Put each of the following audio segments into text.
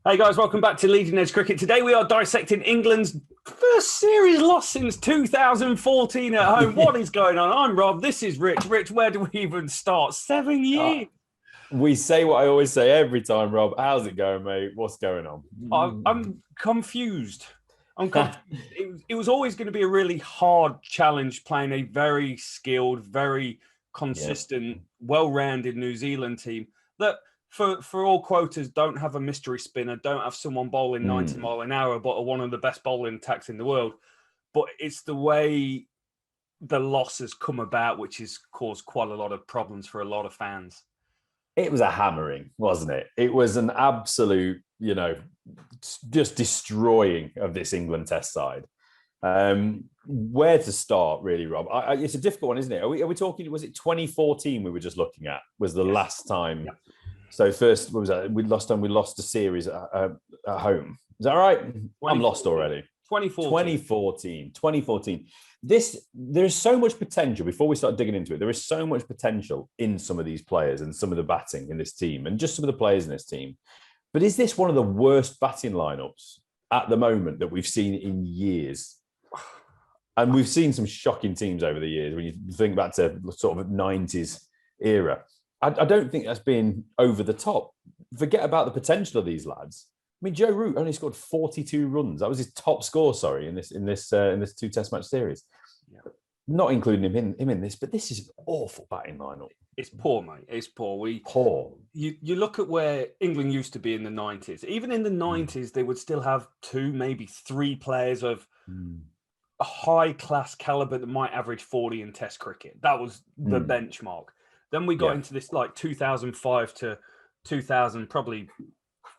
Hey guys, welcome back to Leading Edge Cricket. Today we are dissecting England's first series loss since 2014 at home. What is going on? I'm Rob, this is Rich. Rich, where do we even start? 7 years. We say what I always say every time, Rob. How's it going, mate? What's going on? I'm confused. I'm confused. It was always going to be a really hard challenge playing a very skilled, very consistent, well-rounded New Zealand team that for all quotas don't have a mystery spinner, don't have someone bowling 90 mile an hour, but are one of the best bowling attacks in the world. But it's the way the loss has come about, which has caused quite a lot of problems for a lot of fans. It was a hammering, wasn't it? It was an absolute, just destroying of this England Test side. Where to start, really, Rob? It's a difficult one, isn't it? Are we talking? Was it 2014 we were just looking at? Was the last time? Yeah. So first, what was that? We lost a series at home. Is that right? I'm lost already. 2014. There's so much potential. Before we start digging into it, there is so much potential in some of these players and some of the batting in this team and just some of the players in this team. But is this one of the worst batting lineups at the moment that we've seen in years? And we've seen some shocking teams over the years when you think back to sort of 90s era. I don't think that's been over the top. Forget about the potential of these lads. I mean, Joe Root only scored 42 runs. That was his top score, in this two Test match series. Yeah. Not including him in this, but this is an awful batting lineup. It's poor, mate. It's poor. Poor. You look at where England used to be in the 90s. Even in the 90s, they would still have 2, maybe 3 players of a high-class caliber that might average 40 in Test cricket. That was the benchmark. Then we got into this like 2005 to 2000, probably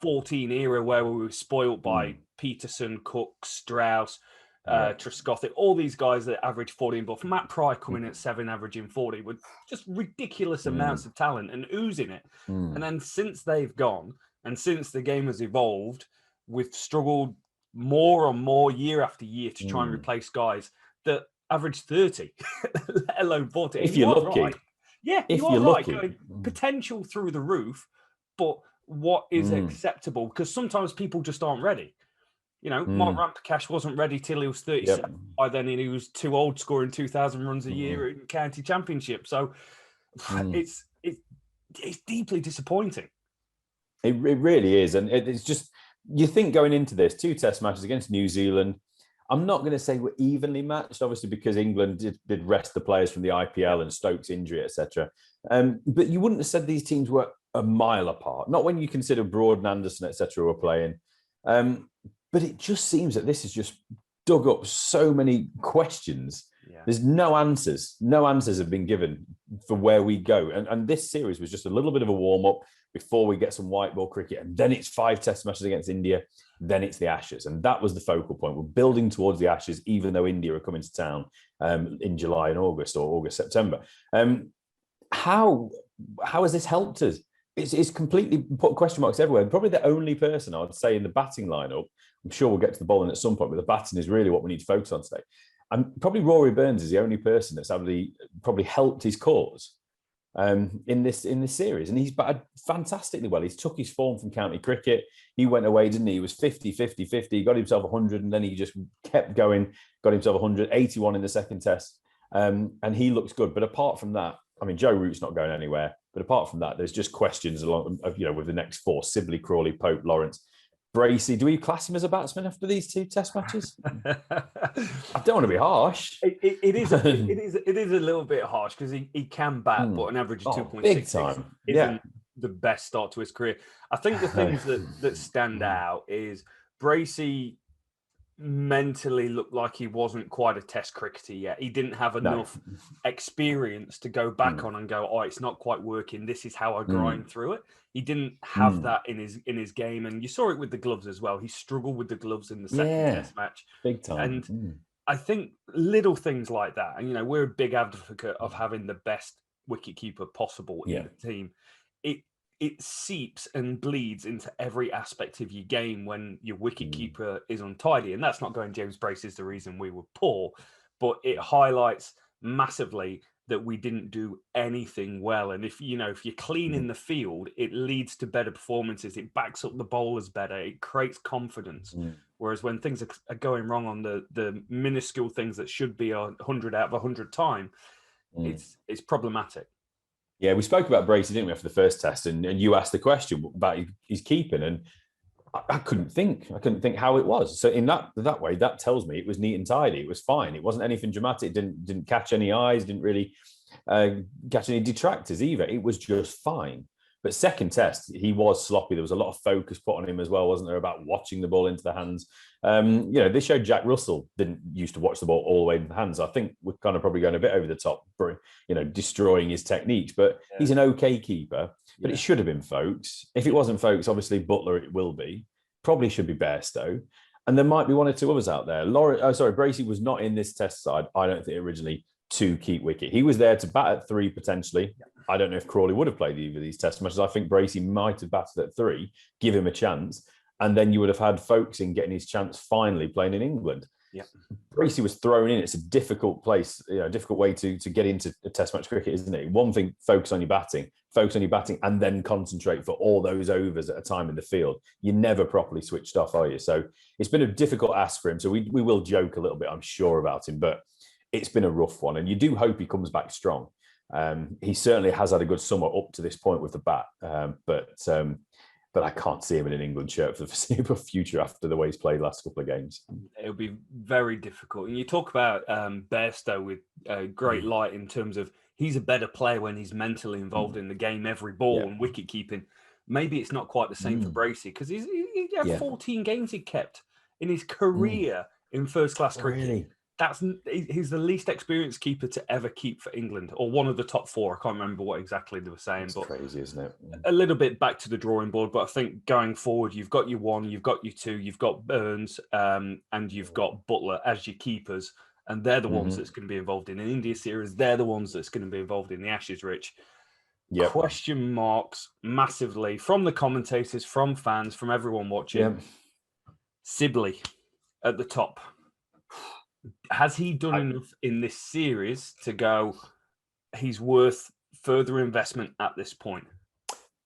14 era where we were spoilt by Peterson, Cook, Strauss, Trescothick, all these guys that average 40 and above. Matt Pry coming at 7, averaging 40 with just ridiculous amounts of talent and oozing it. And then since they've gone and since the game has evolved, we've struggled more and more year after year to try and replace guys that average 30, let alone 40. If you're lucky. Right. Yeah, if you are you're right. lucky. Potential through the roof, but what is acceptable? Because sometimes people just aren't ready. Mark Ramprakash wasn't ready till he was 37. Yep. By then, he was too old, scoring 2,000 runs a year in county championship. So it's deeply disappointing. It really is, and it's just you think going into this 2 Test matches against New Zealand. I'm not going to say we're evenly matched, obviously, because England did rest the players from the IPL and Stokes injury, etc. But you wouldn't have said these teams were a mile apart. Not when you consider Broad and Anderson, etc., were playing. But it just seems that this has just dug up so many questions. Yeah. There's no answers. No answers have been given for where we go. And this series was just a little bit of a warm-up before we get some white ball cricket. And then it's 5 Test matches against India. Then it's the Ashes. And that was the focal point. We're building towards the Ashes, even though India are coming to town in July and August or August, September. How has this helped us? It's completely put question marks everywhere. Probably the only person I would say in the batting lineup, I'm sure we'll get to the bowling at some point, but the batting is really what we need to focus on today. And probably Rory Burns is the only person that's probably helped his cause in this series. And he's batted fantastically well. He's took his form from county cricket. He went away, didn't he? He was 50, 50, 50, got himself 100, and then he just kept going, got himself 100, 81 in the second Test. And he looks good. But apart from that, I mean, Joe Root's not going anywhere. But apart from that, there's just questions along, with the next 4: Sibley, Crawley, Pope, Lawrence, Bracey. Do we class him as a batsman after these 2 Test matches? I don't want to be harsh. It is a little bit harsh because he can bat, but an average of 2.6 isn't the best start to his career. I think the things that stand out is Bracey mentally looked like he wasn't quite a Test cricketer yet. He didn't have enough experience to go back on and go, oh, it's not quite working. This is how I grind through it. He didn't have that in his game, and you saw it with the gloves as well. He struggled with the gloves in the second Test match, big time. And I think little things like that. And we're a big advocate of having the best wicketkeeper possible in the team. It seeps and bleeds into every aspect of your game when your wicketkeeper is untidy. And that's not going James Bracey is the reason we were poor, but it highlights massively that we didn't do anything well. And if you're clean in the field, it leads to better performances. It backs up the bowlers better. It creates confidence. Whereas when things are going wrong on the minuscule things that should be 100 out of 100 time, it's problematic. Yeah, we spoke about Bracey, didn't we, after the first test? And you asked the question about his keeping, and I couldn't think. I couldn't think how it was. So in that way, that tells me it was neat and tidy. It was fine. It wasn't anything dramatic. It didn't catch any eyes. Didn't really catch any detractors either. It was just fine. But second test, he was sloppy. There was a lot of focus put on him as well, wasn't there, about watching the ball into the hands. This showed Jack Russell didn't used to watch the ball all the way into the hands. I think we're kind of probably going a bit over the top, destroying his techniques. But he's an okay keeper. But it should have been Folkes. If it wasn't Folkes, obviously Butler it will be. Probably should be Bairstow. And there might be one or two others out there. Bracey was not in this test side, I don't think, originally, to keep wicket. He was there to bat at 3 potentially. I don't know if Crawley would have played either of these test matches. I think Bracey might have batted at 3, give him a chance, and then you would have had Folkes in getting his chance finally playing in England. Yeah, Bracey was thrown in. It's a difficult place, difficult way to get into a test match cricket, isn't it? One thing, focus on your batting, and then concentrate for all those overs at a time in the field. You're never properly switched off, are you? So it's been a difficult ask for him. So we will joke a little bit, I'm sure, about him, but it's been a rough one. And you do hope he comes back strong. He certainly has had a good summer up to this point with the bat, but I can't see him in an England shirt for the foreseeable future after the way he's played last couple of games. It'll be very difficult. And you talk about Bairstow with great light in terms of he's a better player when he's mentally involved in the game, every ball and wicket keeping. Maybe it's not quite the same for Bracey because he had 14 games he kept in his career in first-class cricket. Really? He's the least experienced keeper to ever keep for England, or one of the top 4. I can't remember what exactly they were saying. It's but crazy, isn't it? A little bit back to the drawing board, but I think going forward, you've got your 1, you've got your 2, you've got Burns, and you've got Butler as your keepers, and they're the ones that's going to be involved in an India series. They're the ones that's going to be involved in the Ashes, Rich. Yep. Question marks massively from the commentators, from fans, from everyone watching. Yep. Sibley at the top. Has he done enough in this series to go, he's worth further investment at this point?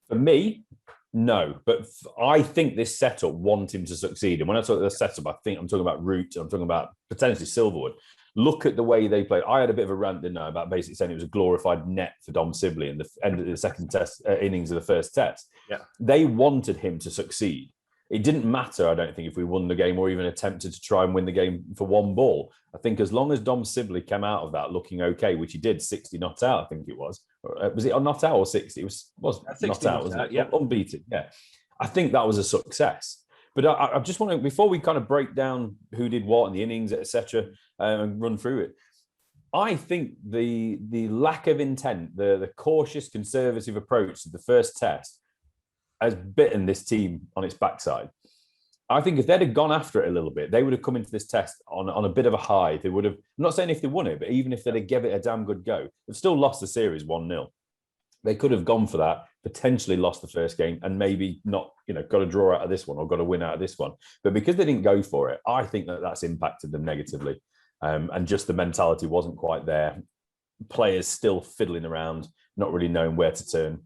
For me, no. But I think this setup want him to succeed. And when I talk about the setup, I think I'm talking about route. I'm talking about potentially Silverwood. Look at the way they played. I had a bit of a rant, didn't I, about basically saying it was a glorified net for Dom Sibley in the end of the second test innings of the first test. Yeah. They wanted him to succeed. It didn't matter, I don't think, if we won the game or even attempted to try and win the game for 1 ball. I think as long as Dom Sibley came out of that looking okay, which he did, 60 not out, I think it was. Was it not out or 60? It was not out, wasn't it? Yeah. Unbeaten, yeah. I think that was a success. But I just want to, before we kind of break down who did what in the innings, etc., and run through it, I think the lack of intent, the cautious, conservative approach to the first test has bitten this team on its backside. I think if they'd have gone after it a little bit, they would have come into this test on a bit of a high. They would have, I'm not saying if they won it, but even if they'd have given it a damn good go, they've still lost the series 1-0. They could have gone for that, potentially lost the first game, and maybe not, got a draw out of this one or got a win out of this one. But because they didn't go for it, I think that's impacted them negatively. And just the mentality wasn't quite there. Players still fiddling around, not really knowing where to turn.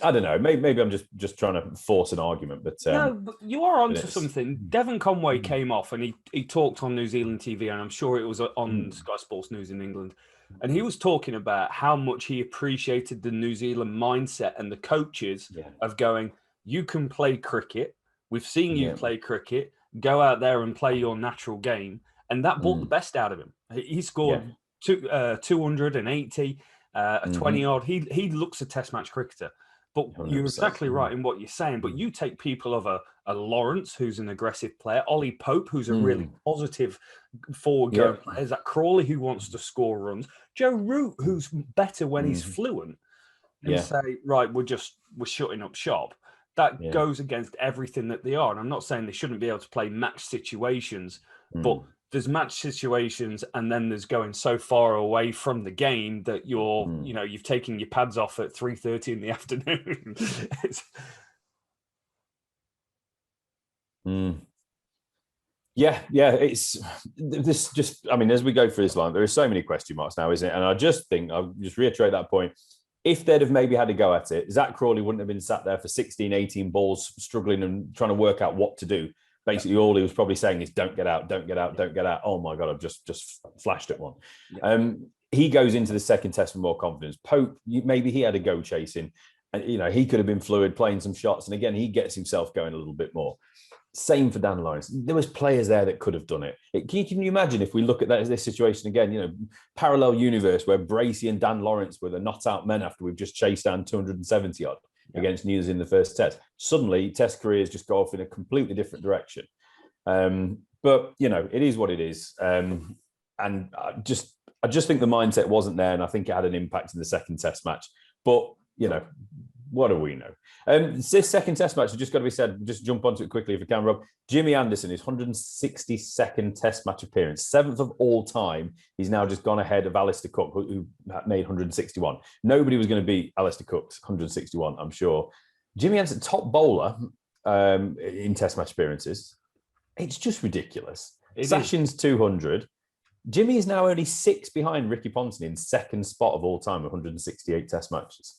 I don't know. Maybe I'm just trying to force an argument, but no. But you are onto something. Devon Conway came off and he talked on New Zealand TV, and I'm sure it was on Sky Sports News in England, and he was talking about how much he appreciated the New Zealand mindset and the coaches of going, you can play cricket. We've seen you play cricket. Go out there and play your natural game, and that brought the best out of him. He scored 280, a 20-odd. He looks a Test match cricketer. But you're exactly right in what you're saying. But you take people of a Lawrence, who's an aggressive player, Ollie Pope, who's a really positive forward-going player, Zak Crawley, who wants to score runs, Joe Root, who's better when he's fluent, and say, right, we're shutting up shop. That goes against everything that they are. And I'm not saying they shouldn't be able to play match situations, but there's match situations, and then there's going so far away from the game that you're, you've taken your pads off at 3:30 in the afternoon. Yeah, it's this just, I mean, as we go through this line, there are so many question marks now, isn't it? And I just think, I'll just reiterate that point. If they'd have maybe had a go at it, Zak Crawley wouldn't have been sat there for 16, 18 balls, struggling and trying to work out what to do. Basically, all he was probably saying is, don't get out, don't get out, don't get out. Oh my God, I've just flashed at one. Yeah. He goes into the second test with more confidence. Pope, maybe he had a go chasing. And, you know, he could have been fluid, playing some shots. And again, he gets himself going a little bit more. Same for Dan Lawrence. There was players there that could have done it. Can you imagine if we look at this situation again, you know, parallel universe where Bracey and Dan Lawrence were the not out men after we've just chased down 270 odd against New Zealand in the first test. Suddenly, test careers just go off in a completely different direction. But, you know, it is what it is. And I just think the mindset wasn't there. And I think it had an impact in the second test match. But, you know, what do we know? This second test match has just got to be said, just jump onto it quickly if you can, Rob. Jimmy Anderson, his 162nd test match appearance, 7th of all time. He's now just gone ahead of Alistair Cook, who made 161. Nobody was going to beat Alistair Cook's 161, I'm sure. Jimmy Anderson, top bowler in test match appearances. It's just ridiculous. Sachin's 200. Jimmy is now only 6 behind Ricky Ponting in second spot of all time, 168 test matches.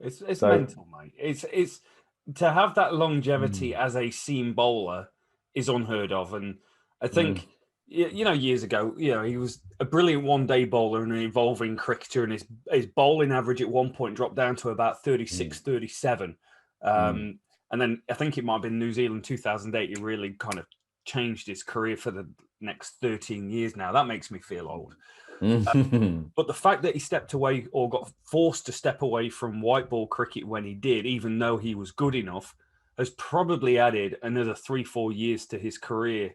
It's mental, mate. It's to have that longevity as a seam bowler is unheard of, and I think you know, years ago, you know, he was a brilliant one-day bowler and an evolving cricketer, and his bowling average at one point dropped down to about 36, 37. And then I think it might have been New Zealand 2008. He really kind of changed his career for the next 13 years now. That makes me feel old. But the fact that he stepped away or got forced to step away from white ball cricket when he did, even though he was good enough, has probably added another 3-4 years to his career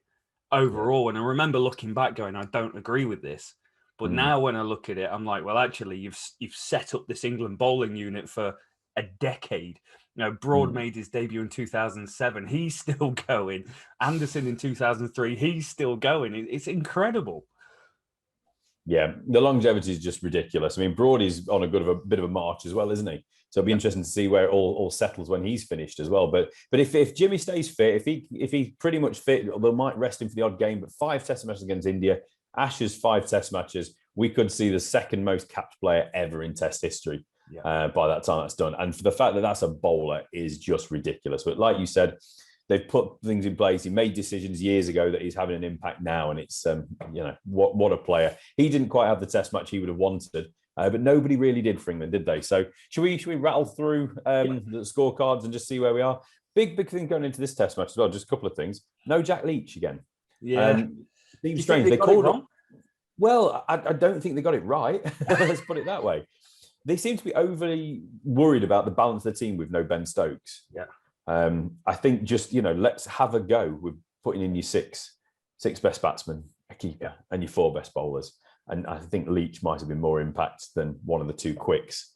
overall. And I remember looking back going, I don't agree with this. But now when I look at it, I'm like, well, actually, you've set up this England bowling unit for a decade. You know, Broad made his debut in 2007. He's still going. Anderson in 2003. He's still going. It's incredible. Yeah, the longevity is just ridiculous. I mean, Broadie's on a bit of a march as well, isn't he? So it'll be interesting to see where it all settles when he's finished as well. But if Jimmy stays fit, if he's pretty much fit, they might rest him for the odd game. But 5 test matches against India, Ashes 5 test matches, we could see the second most capped player ever in Test history by that time that's done. And for the fact that that's a bowler is just ridiculous. But like you said, they've put things in place. He made decisions years ago that he's having an impact now. And it's, you know, what a player. He didn't quite have the test match he would have wanted, but nobody really did for England, did they? So should we rattle through the scorecards and just see where we are? Big thing going into this test match as well. Just a couple of things. No Jack Leach again. Yeah. Seems strange. They called it. Well, I don't think they got it right. Let's put it that way. They seem to be overly worried about the balance of the team with no Ben Stokes. Yeah. I think just, you know, let's have a go with putting in your six best batsmen, a keeper, and your 4 best bowlers. And I think Leach might have been more impact than one of the 2 quicks.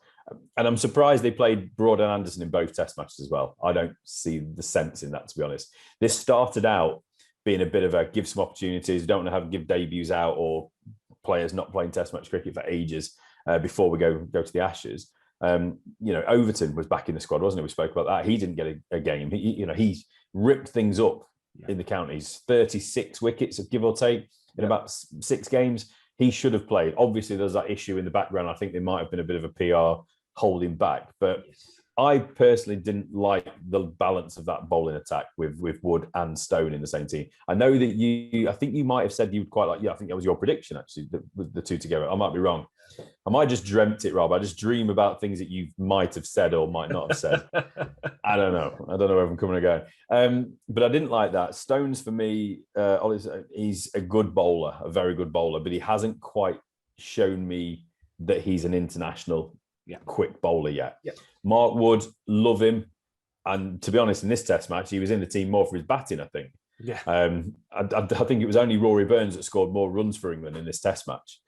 And I'm surprised they played Broad and Anderson in both test matches as well. I don't see the sense in that, to be honest. This started out being a bit of a give some opportunities, don't want to have give debuts out or players not playing test match cricket for ages before we go to the Ashes. You know, Overton was back in the squad, wasn't he? We spoke about that. He didn't get a game. He's ripped things up in the counties. 36 wickets, give or take, in about 6 games. He should have played. Obviously, there's that issue in the background. I think there might have been a bit of a PR holding back. But I personally didn't like the balance of that bowling attack with Wood and Stone in the same team. I know that I think you might have said you would quite like, I think that was your prediction, actually, the 2 together. I might be wrong. I might just dreamt it, Rob. I just dream about things that you might have said or might not have said. I don't know where I'm coming or going. But I didn't like that. Stones, for me, he's a good bowler, a very good bowler, but he hasn't quite shown me that he's an international quick bowler yet. Mark Wood, love him. And to be honest, in this test match, he was in the team more for his batting, I think. I think it was only Rory Burns that scored more runs for England in this test match.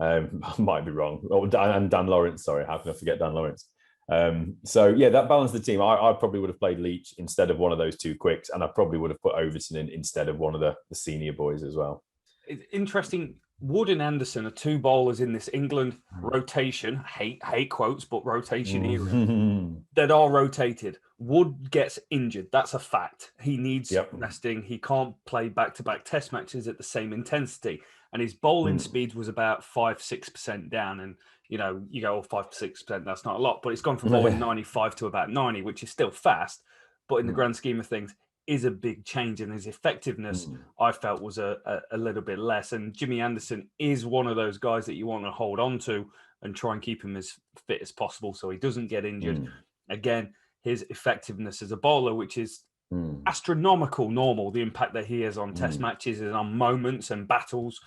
I might be wrong. And Dan Lawrence, sorry, how can I forget Dan Lawrence? That balanced the team. I probably would have played Leach instead of one of those 2 quicks, and I probably would have put Overton in instead of one of the senior boys as well. It's interesting. Wood and Anderson are two bowlers in this England rotation, hate quotes, but rotation era, that are rotated. Wood gets injured. That's a fact. He needs resting. He can't play back-to-back test matches at the same intensity. And his bowling speed was about 5-6% down. And, you go 5-6%, that's not a lot. But it's gone from bowling 95 to about 90, which is still fast. But in the grand scheme of things, is a big change, and his effectiveness I felt was a little bit less. And Jimmy Anderson is one of those guys that you want to hold on to and try and keep him as fit as possible so he doesn't get injured. Again, his effectiveness as a bowler, which is astronomical normal, the impact that he has on test matches and on moments and battles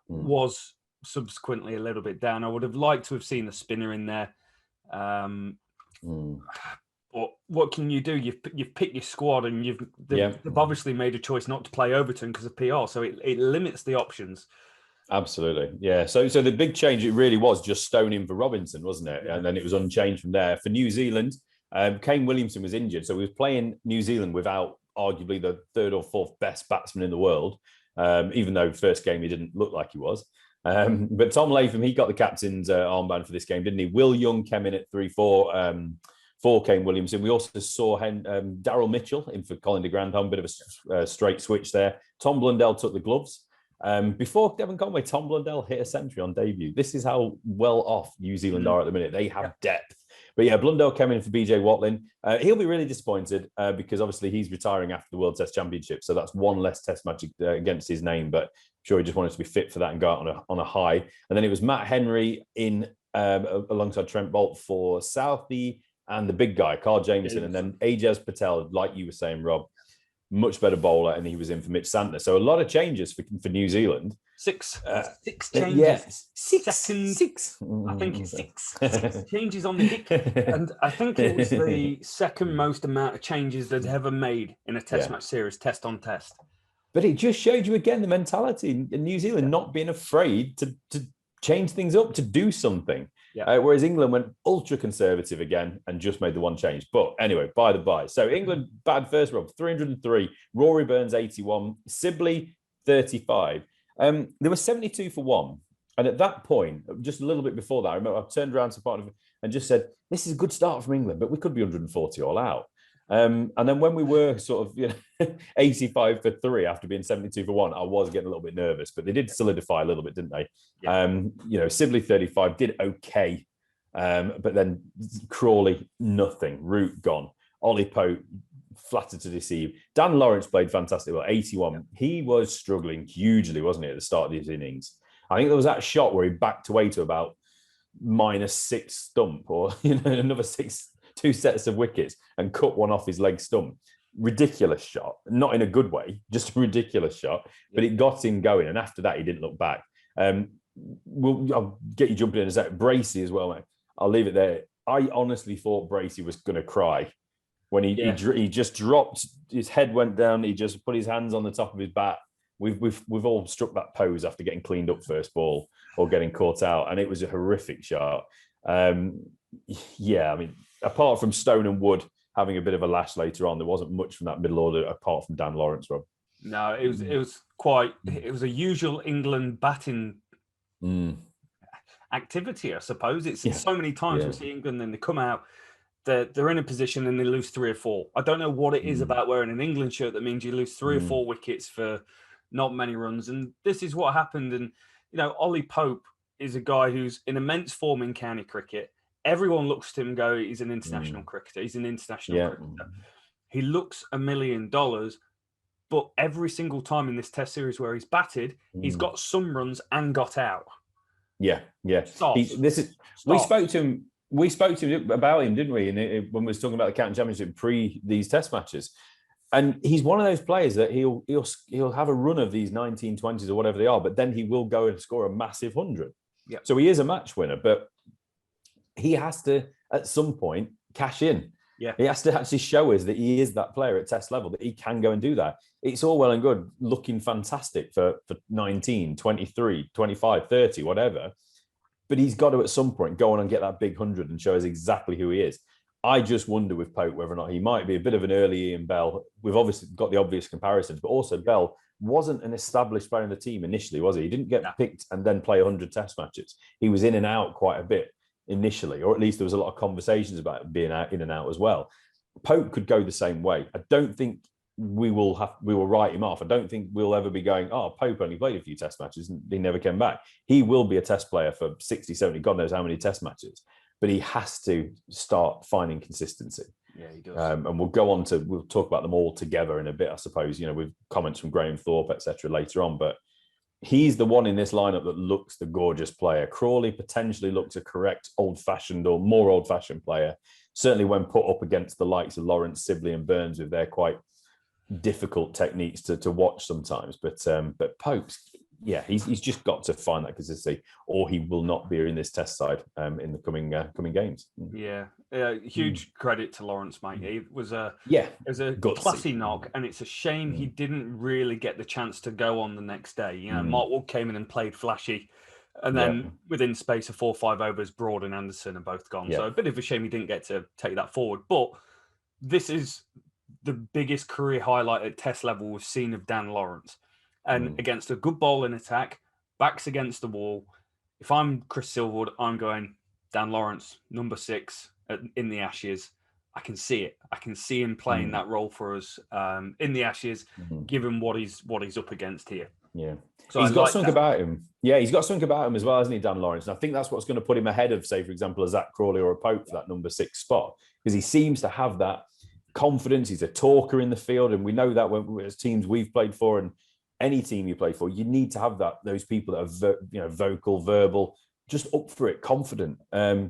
was subsequently a little bit down. I would have liked to have seen a spinner in there. But what can you do? You've picked your squad, and they've obviously made a choice not to play Overton because of PR, so it limits the options. Absolutely, yeah. So the big change, it really was just Stone in for Robinson, wasn't it? And then it was unchanged from there. For New Zealand, Kane Williamson was injured, so we was playing New Zealand without arguably the third or fourth best batsman in the world, even though first game he didn't look like he was. But Tom Latham, he got the captain's armband for this game, didn't he? Will Young came in at 3-4 for Kane Williamson. We also saw Daryl Mitchell in for Colin de Grandhomme, bit of a straight switch there. Tom Blundell took the gloves. Before Devon Conway, Tom Blundell hit a century on debut. This is how well off New Zealand are at the minute. They have depth. But yeah, Blundell came in for BJ Watlin. He'll be really disappointed because obviously he's retiring after the World Test Championship. So that's one less test match against his name. But I'm sure he just wanted to be fit for that and go out on a high. And then it was Matt Henry in alongside Trent Boult for Southie and the big guy, Carl Jamieson. And then Ajaz Patel, like you were saying, Rob, much better bowler, and he was in for Mitch Santener. So a lot of changes for New Zealand. Six changes. Yes. Six. I think it's six changes on the kick. And I think it was the second most amount of changes they'd ever made in a test match series, test on test. But it just showed you again the mentality in New Zealand not being afraid to change things up, to do something. Whereas England went ultra conservative again and just made the one change. But anyway, by the by. So England bad first, Rob, 303. Rory Burns 81. Sibley 35. There were 72 for one. And at that point, just a little bit before that, I remember I turned around to part of it and just said, this is a good start from England, but we could be 140 all out. And then when we were sort of 85 for 3 after being 72 for 1, I was getting a little bit nervous, but they did solidify a little bit, didn't they? Sibley 35 did okay, but then Crawley nothing, Root gone, Ollie Pope flattered to deceive. Dan Lawrence played fantastic well, 81. He was struggling hugely, wasn't he, at the start of his innings? I think there was that shot where he backed away to about -6 stump, or another 2 sets of wickets and cut one off his leg stump. Ridiculous shot, not in a good way, just a ridiculous shot, but it got him going. And after that, he didn't look back. I'll get you jumping in a sec. Bracey as well, mate. I'll leave it there. I honestly thought Bracey was going to cry when he just dropped, his head went down, he just put his hands on the top of his bat. We've all struck that pose after getting cleaned up first ball or getting caught out, and it was a horrific shot. Apart from Stone and Wood having a bit of a lash later on, there wasn't much from that middle order apart from Dan Lawrence, Rob. No, it was a usual England batting activity, I suppose. It's so many times we see England and they come out, they're in a position and they lose 3 or 4. I don't know what it is about wearing an England shirt that means you lose 3 or 4 wickets for not many runs. And this is what happened. And, Ollie Pope is a guy who's in immense form in county cricket. Everyone looks at him and go, he's an international cricketer. He's an international cricketer. He looks $1 million, but every single time in this test series where he's batted, he's got some runs and got out. Yeah. We spoke to him about him, didn't we? And when we was talking about the county championship pre these test matches. And he's one of those players that he'll have a run of these 1920s or whatever they are, but then he will go and score a massive 100. Yeah. So he is a match winner, but he has to, at some point, cash in. Yeah. He has to actually show us that he is that player at test level, that he can go and do that. It's all well and good looking fantastic for 19, 23, 25, 30, whatever. But he's got to, at some point, go on and get that big 100 and show us exactly who he is. I just wonder with Pope whether or not he might be a bit of an early Ian Bell. We've obviously got the obvious comparisons, but also Bell wasn't an established player in the team initially, was he? He didn't get picked and then play 100 test matches. He was in and out quite a bit initially, or at least there was a lot of conversations about being out, in and out as well. Pope could go the same way. I don't think we will write him off. I don't think we'll ever be going, oh, Pope only played a few test matches and he never came back. He will be a test player for 60, 70, God knows how many test matches, but he has to start finding consistency. Yeah, he does. And we'll talk about them all together in a bit, I suppose, with comments from Graham Thorpe, etc. later on, but he's the one in this lineup that looks the gorgeous player. Crawley potentially looks a correct old-fashioned or more old-fashioned player, certainly when put up against the likes of Lawrence, Sibley and Burns with their quite difficult techniques to watch sometimes. But Pope's, he's just got to find that consistency, or he will not be in this test side in the coming games. Yeah, huge credit to Lawrence, mate. It was a classy knock, and it's a shame he didn't really get the chance to go on the next day. Mark Wood came in and played flashy, and then within space of 4 or 5 overs, Broad and Anderson are both gone. So a bit of a shame he didn't get to take that forward. But this is the biggest career highlight at test level we've seen of Dan Lawrence. And against a good bowling attack, backs against the wall. If I'm Chris Silverwood, I'm going Dan Lawrence, number 6 in the Ashes. I can see it. I can see him playing that role for us in the Ashes, given what he's up against here. Yeah, so he's got something about him. Yeah, he's got something about him as well, hasn't he, Dan Lawrence? And I think that's what's going to put him ahead of, say, for example, a Zak Crawley or a Pope for that number 6 spot, because he seems to have that confidence. He's a talker in the field, and we know that when as teams we've played for, and any team you play for, you need to have those people that are vocal, verbal, just up for it, confident,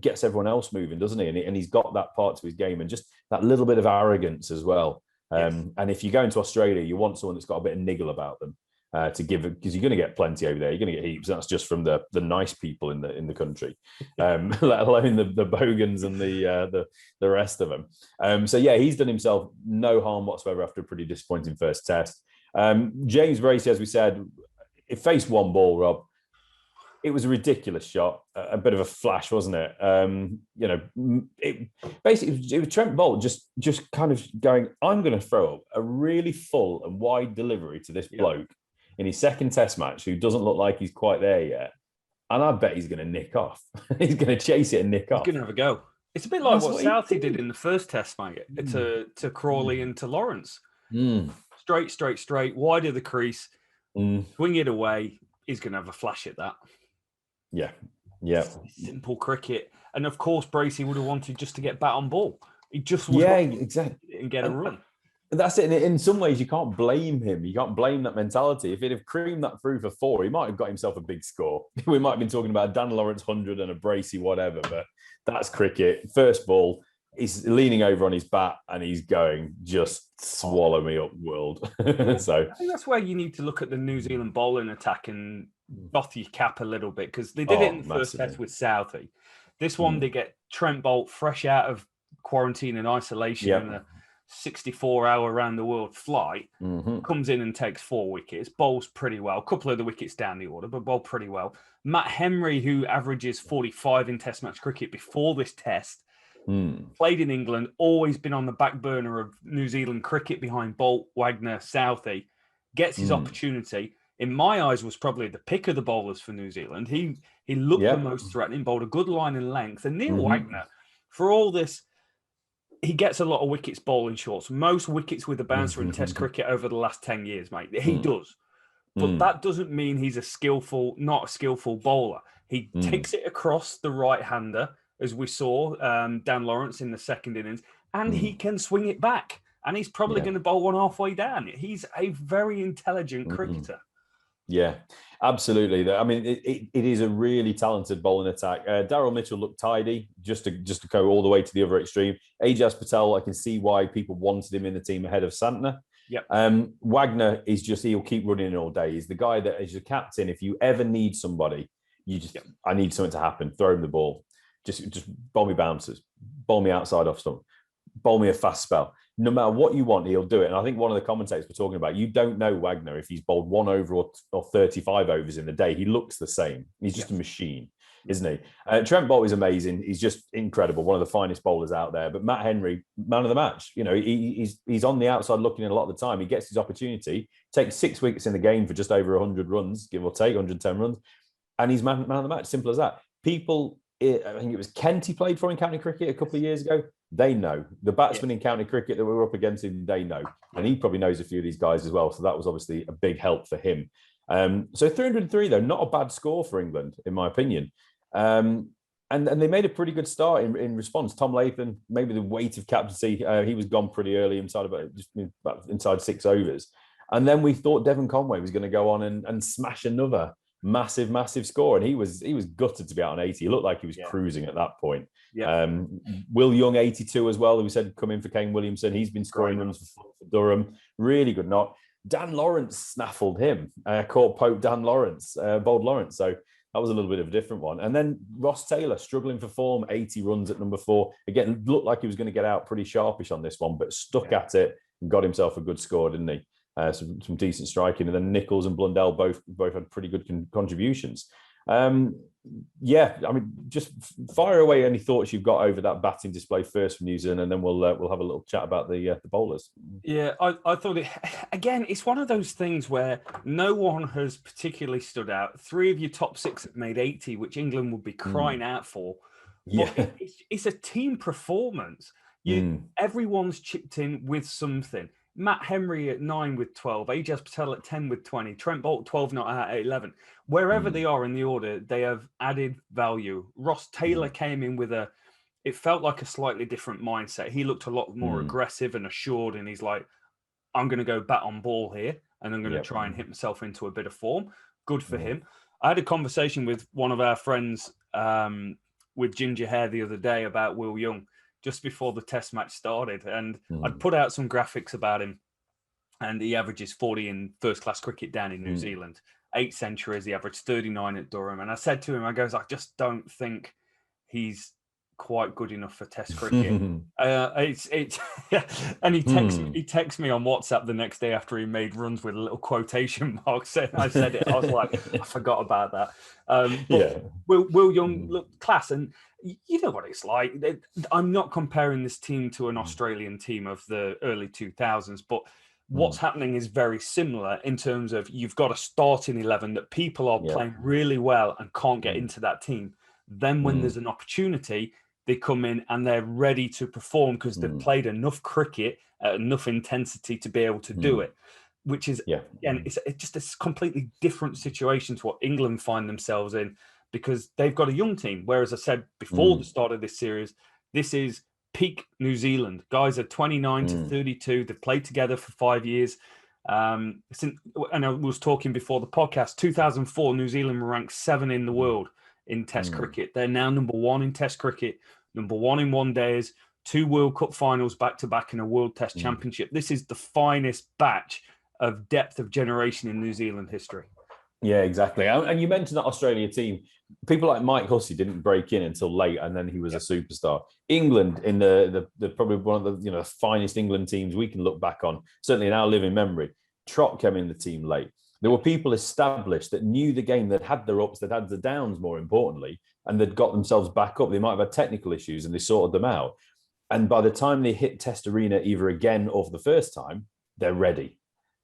gets everyone else moving, doesn't he? And he's got that part to his game, and just that little bit of arrogance as well. And if you go into Australia, you want someone that's got a bit of niggle about them to give, because you're going to get plenty over there. You're going to get heaps. That's just from the nice people in the country, let alone the Bogans and the rest of them. So he's done himself no harm whatsoever after a pretty disappointing first test. James Bracey, as we said, it faced one ball, Rob. It was a ridiculous shot, a bit of a flash, wasn't it? It was Trent Boult just kind of going, I'm going to throw up a really full and wide delivery to this bloke in his second test match who doesn't look like he's quite there yet. And I bet he's going to nick off. He's going to chase it and nick off. He's going to have a go. It's a bit like what Southey did in the first test, mate, to Crawley and to Lawrence. Straight, wide of the crease, swing it away. He's going to have a flash at that. Yeah. Simple cricket. And of course, Bracey would have wanted just to get bat on ball. He just exactly, and get a run. That's it. In some ways, you can't blame him. You can't blame that mentality. If he'd have creamed that through for 4, he might have got himself a big score. We might have been talking about a Dan Lawrence 100 and a Bracey whatever, but that's cricket. First ball, he's leaning over on his bat and he's going, just swallow me up, world. So I think that's where you need to look at the New Zealand bowling attack and doff your cap a little bit, because they did it in the first test with Southey. This one, they get Trent Boult fresh out of quarantine and isolation in a 64-hour round-the-world flight, comes in and takes 4 wickets, bowls pretty well. A couple of the wickets down the order, but bowled pretty well. Matt Henry, who averages 45 in Test match cricket before this test, played in England, always been on the back burner of New Zealand cricket behind Boult, Wagner, Southey, gets his opportunity. In my eyes, was probably the pick of the bowlers for New Zealand. He looked the most threatening, bowled a good line and length. And Neil Wagner, for all this, he gets a lot of wickets bowling shorts. Most wickets with a bouncer in Test cricket over the last 10 years, mate. He does. But that doesn't mean he's not a skillful bowler. He takes it across the right-hander, as we saw Dan Lawrence in the second innings, and he can swing it back. And he's probably going to bowl one halfway down. He's a very intelligent cricketer. Yeah, absolutely. I mean, it is a really talented bowling attack. Daryl Mitchell looked tidy, just to go all the way to the other extreme. Ajaz Patel, I can see why people wanted him in the team ahead of Santener. Wagner is he'll keep running all day. He's the guy that, as your captain, if you ever need somebody, I need something to happen, throw him the ball. Just bowl me bouncers, bowl me outside off stump, bowl me a fast spell. No matter what you want, he'll do it. And I think one of the commentators were talking about, you don't know Wagner if he's bowled 1 over or 35 overs in the day. He looks the same. He's just a machine. isn't he? Trent Boult is amazing. He's just incredible. One of the finest bowlers out there. But Matt Henry, man of the match. You know, he's on the outside looking in a lot of the time. He gets his opportunity, takes 6 wickets in the game for just over 100 runs, give or take, 110 runs. And he's man of the match. Simple as that. People, I think it was Kent he played for in county cricket a couple of years ago. They know. The batsmen in county cricket that we were up against him, they know. And he probably knows a few of these guys as well. So that was obviously a big help for him. So 303, though, not a bad score for England, in my opinion. And they made a pretty good start in response. Tom Latham, maybe the weight of captaincy, he was gone pretty early inside 6 overs. And then we thought Devon Conway was going to go on and smash another massive score. And he was gutted to be out on 80. He looked like he was cruising at that point. Yeah. Will Young, 82 as well, who we said come in for Kane Williamson. He's been scoring runs for Durham. Really good knock. Dan Lawrence snaffled him, caught Pope Dan Lawrence, bowled Lawrence. So that was a little bit of a different one. And then Ross Taylor struggling for form, 80 runs at number 4. Again, looked like he was going to get out pretty sharpish on this one, but stuck at it and got himself a good score, didn't he? Some decent striking. And then Nichols and Blundell both had pretty good contributions. I mean, just fire away any thoughts you've got over that batting display first from New Zealand, and then we'll have a little chat about the bowlers. Yeah, I thought it's one of those things where no one has particularly stood out. 3 of your top 6 have made 80, which England would be crying out for. But it's a team performance. Everyone's chipped in with something. Matt Henry at 9 with 12, Ajaz Patel at 10 with 20, Trent Boult 12 not out at 11. Wherever they are in the order, they have added value. Ross Taylor came in with it felt like a slightly different mindset. He looked a lot more aggressive and assured, and he's like, I'm going to go bat on ball here, and I'm going to try and hit myself into a bit of form. Good for him. I had a conversation with one of our friends with ginger hair the other day about Will Young, just before the test match started. And I'd put out some graphics about him, and he averages 40 in first class cricket down in New Zealand, 8 centuries. He averaged 39 at Durham. And I said to him, I just don't think he's quite good enough for test cricket. And he texts me on WhatsApp the next day after he made runs with a little quotation marks. I said it. I was like, I forgot about that. Will Young looked class. And you know what it's like. I'm not comparing this team to an Australian team of the early 2000s, but what's happening is very similar in terms of you've got a starting 11 that people are playing really well and can't get into that team. Then when there's an opportunity, they come in and they're ready to perform because they've played enough cricket at enough intensity to be able to do it, which is, again, it's just a completely different situation to what England find themselves in, because they've got a young team. Whereas I said before the start of this series, this is peak New Zealand. Guys are 29 to 32. They've played together for 5 years. And I was talking before the podcast, 2004, New Zealand were ranked 7 in the world in Test cricket. They're now number 1 in Test cricket, number 1 in one days, 2 World Cup finals back-to-back and a World Test Championship. This is the finest batch of depth of generation in New Zealand history. Yeah, exactly. And you mentioned that Australia team. People like Mike Hussey didn't break in until late, and then he was a superstar. England, in the probably one of the finest England teams we can look back on, certainly in our living memory. Trott came in the team late. There were people established that knew the game, that had their ups, that had the downs, more importantly, and they'd got themselves back up. They might have had technical issues, and they sorted them out. And by the time they hit Test Arena, either again or for the first time, they're ready.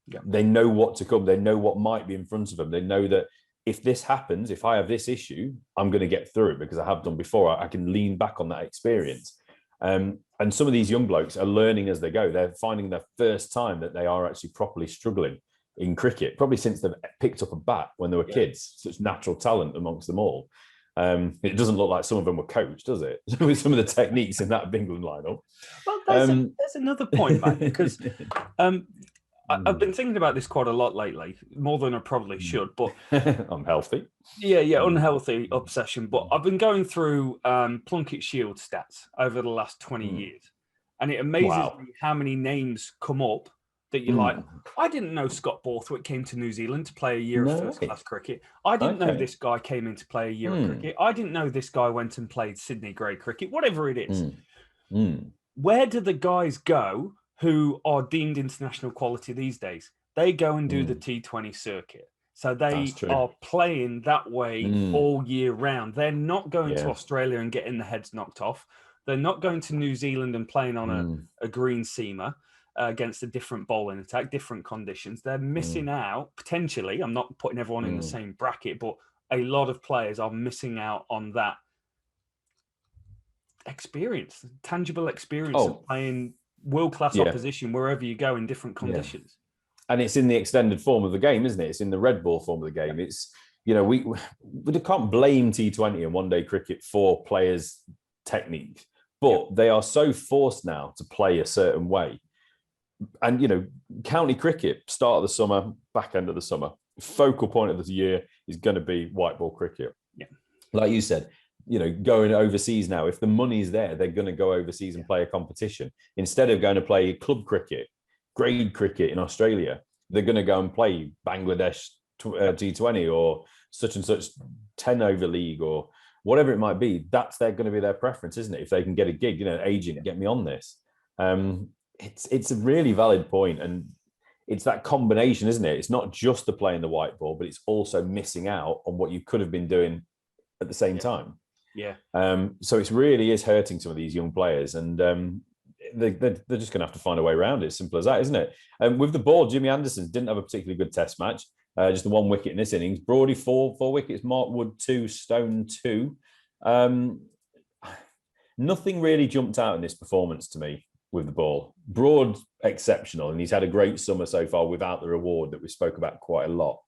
Yeah. They know what to come. They know what might be in front of them. They know that if this happens, if I have this issue, I'm going to get through it because I have done before. I can lean back on that experience. And some of these young blokes are learning as they go. They're finding their first time that they are actually properly struggling in cricket, probably since they've picked up a bat when they were kids. Such natural talent amongst them all. It doesn't look like some of them were coached, does it? With some of the techniques in that England lineup. Well, there's another point, Matt, because I've been thinking about this quite a lot lately, more than I probably should. But unhealthy. Yeah, unhealthy obsession. But I've been going through Plunkett Shield stats over the last 20 years, and it amazes me how many names come up that you're like, I didn't know Scott Borthwick came to New Zealand to play a year of first-class cricket. I didn't know this guy came in to play a year of cricket. I didn't know this guy went and played Sydney Grey cricket, whatever it is. Where do the guys go who are deemed international quality these days? They go and do the T20 circuit. So they are playing that way all year round. They're not going to Australia and getting the heads knocked off. They're not going to New Zealand and playing on a green seamer against a different bowling attack, different conditions. They're missing out, potentially. I'm not putting everyone in the same bracket, but a lot of players are missing out on that experience, tangible experience of playing world-class opposition wherever you go in different conditions. And it's in the extended form of the game, isn't it? It's in the red ball form of the game. It's, we can't blame T20 and one-day cricket for players' technique, but they are so forced now to play a certain way. And, county cricket, start of the summer, back end of the summer, focal point of the year is going to be white ball cricket. Yeah. Like you said, going overseas now, if the money's there, they're going to go overseas and play a competition. Instead of going to play club cricket, grade cricket in Australia, they're going to go and play Bangladesh T20 or such and such 10 over league or whatever it might be. That's going to be their preference, isn't it? If they can get a gig, agent, get me on this. It's a really valid point, and it's that combination, isn't it? It's not just the play in the white ball, but it's also missing out on what you could have been doing at the same time. Yeah. So it really is hurting some of these young players, and they're just going to have to find a way around it. Simple as that, isn't it? With the ball, Jimmy Anderson didn't have a particularly good test match. Just the 1 wicket in this innings. Broady 4 wickets. Mark Wood 2, Stone 2. Nothing really jumped out in this performance to me with the ball. Broad, exceptional, and he's had a great summer so far without the reward that we spoke about quite a lot.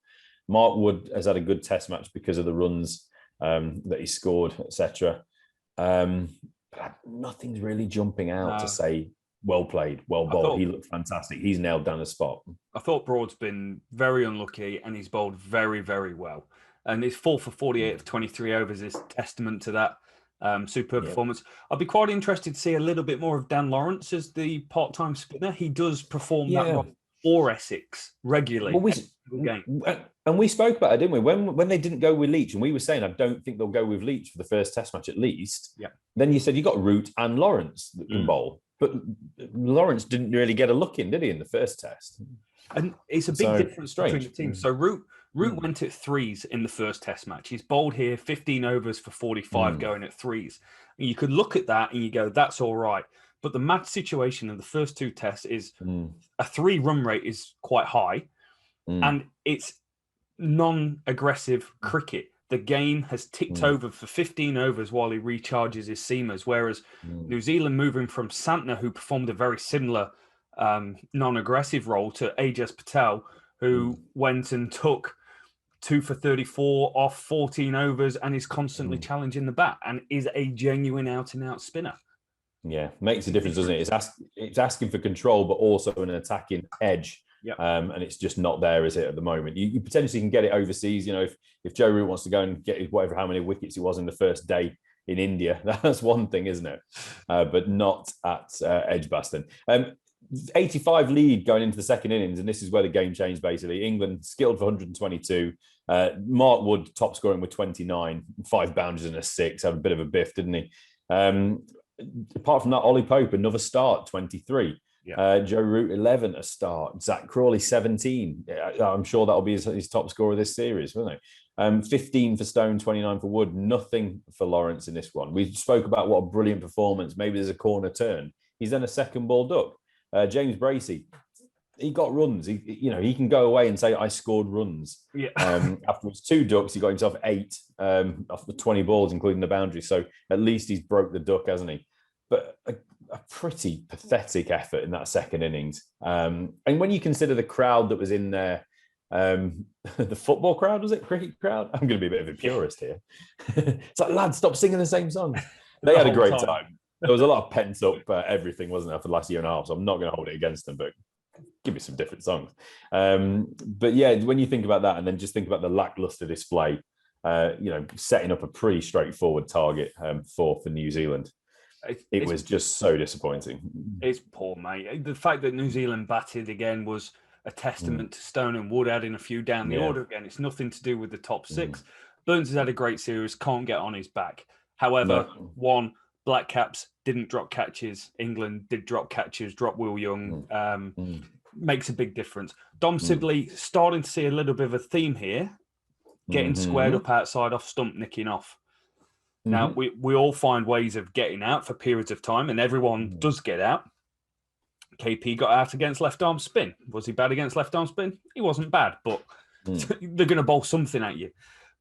Mark Wood has had a good test match because of the runs that he scored, etc. But nothing's really jumping out to say well played, well bowled. He looked fantastic. He's nailed down a spot. I thought Broad's been very unlucky, and he's bowled very, very well. And his 4 for 48 of 23 overs is testament to that superb performance. I'd be quite interested to see a little bit more of Dan Lawrence as the part-time spinner. He does perform that role for Essex regularly. And we spoke about it, didn't we? When they didn't go with Leach, and we were saying, I don't think they'll go with Leach for the first test match at least. Yeah. Then you said you got Root and Lawrence that can bowl. But Lawrence didn't really get a look in, did he, in the first test? And it's a big difference between the teams. So Root went at threes in the first test match. He's bowled here 15 overs for 45 going at threes. And you could look at that and you go, that's all right. But the match situation in the first 2 tests is a 3-run rate is quite high. And it's non-aggressive cricket. The game has ticked over for 15 overs while he recharges his seamers, whereas New Zealand moving from Santener, who performed a very similar non-aggressive role, to Ajaz Patel, who went and took 2 for 34 off 14 overs and is constantly challenging the bat and is a genuine out-and-out spinner. Yeah, makes a difference, doesn't it? It's asking for control, but also an attacking edge. Yep. And it's just not there, is it, at the moment? You potentially can get it overseas. If Joe Root wants to go and get how many wickets it was in the first day in India, that's one thing, isn't it? But not at Edgebaston. 85 lead going into the second innings, and this is where the game changed, basically. England skilled for 122. Mark Wood top scoring with 29, 5 boundaries and a 6. Had a bit of a biff, didn't he? Apart from that, Ollie Pope, another start, 23. Joe Root 11 a start. Zak Crawley 17. I'm sure that'll be his top scorer this series, won't it? 15 for Stone, 29 for Wood. Nothing for Lawrence in this one. We spoke about what a brilliant performance. Maybe there's a corner turn. He's then a second ball duck. James Bracey, he got runs. He can go away and say I scored runs. Afterwards, 2 ducks. He got himself 8 off the 20 balls, including the boundary. So at least he's broke the duck, hasn't he? But a pretty pathetic effort in that second innings. And when you consider the crowd that was in there, the football crowd, was it? Cricket crowd? I'm going to be a bit of a purist here. It's like, lads, stop singing the same song. They had a great time. There was a lot of pent up everything, wasn't there, for the last year and a half. So I'm not going to hold it against them, but give me some different songs. But yeah, when you think about that, and then just think about the lackluster display, setting up a pretty straightforward target for New Zealand. It was just so disappointing. It's poor, mate. The fact that New Zealand batted again was a testament to Stone and Wood adding a few down the order again. It's nothing to do with the top 6. Burns has had a great series, can't get on his back. However, Black Caps didn't drop catches. England did drop catches, drop Will Young. makes a big difference. Dom Sibley starting to see a little bit of a theme here, getting squared up outside off stump, nicking off. Now, we all find ways of getting out for periods of time, and everyone does get out. KP got out against left-arm spin. Was he bad against left-arm spin? He wasn't bad, but they're going to bowl something at you.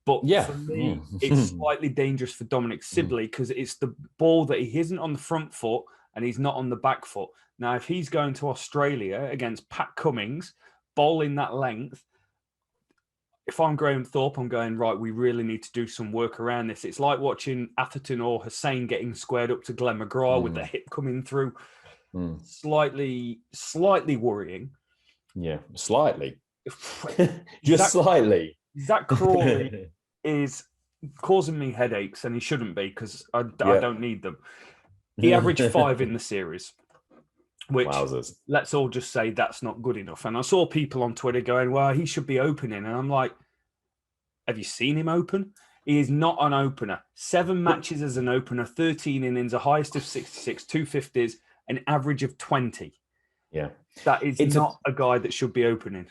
But for me, it's slightly dangerous for Dominic Sibley because it's the ball that he isn't on the front foot and he's not on the back foot. Now, if he's going to Australia against Pat Cummins, bowling that length, if I'm Graham Thorpe, I'm going, right, we really need to do some work around this. It's like watching Atherton or Hussain getting squared up to Glenn McGrath with the hip coming through. Slightly worrying. Yeah, slightly. Just slightly. Zak Crawley is causing me headaches, and he shouldn't be because I don't need them. He averaged 5 in the series, which let's all just say that's not good enough. And I saw people on Twitter going, well, he should be opening. And I'm like, have you seen him open? He is not an opener. 7 matches as an opener, 13 innings, a highest of 66, 250s, an average of 20. Yeah. That is not a guy that should be opening.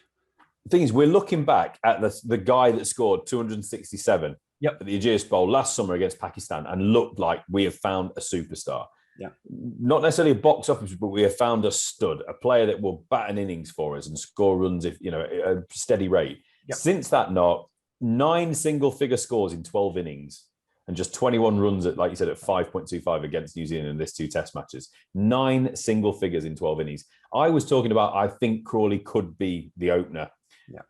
The thing is, we're looking back at the guy that scored 267 at the Ajaz Bowl last summer against Pakistan and looked like we have found a superstar. Yeah. Not necessarily a box office, but we have found a stud, a player that will bat an innings for us and score runs if at a steady rate. Yep. Since that knock, 9 single-figure scores in 12 innings and just 21 runs at, like you said, at 5.25 against New Zealand in this 2 test matches. 9 single figures in 12 innings. I was talking about, I think Crawley could be the opener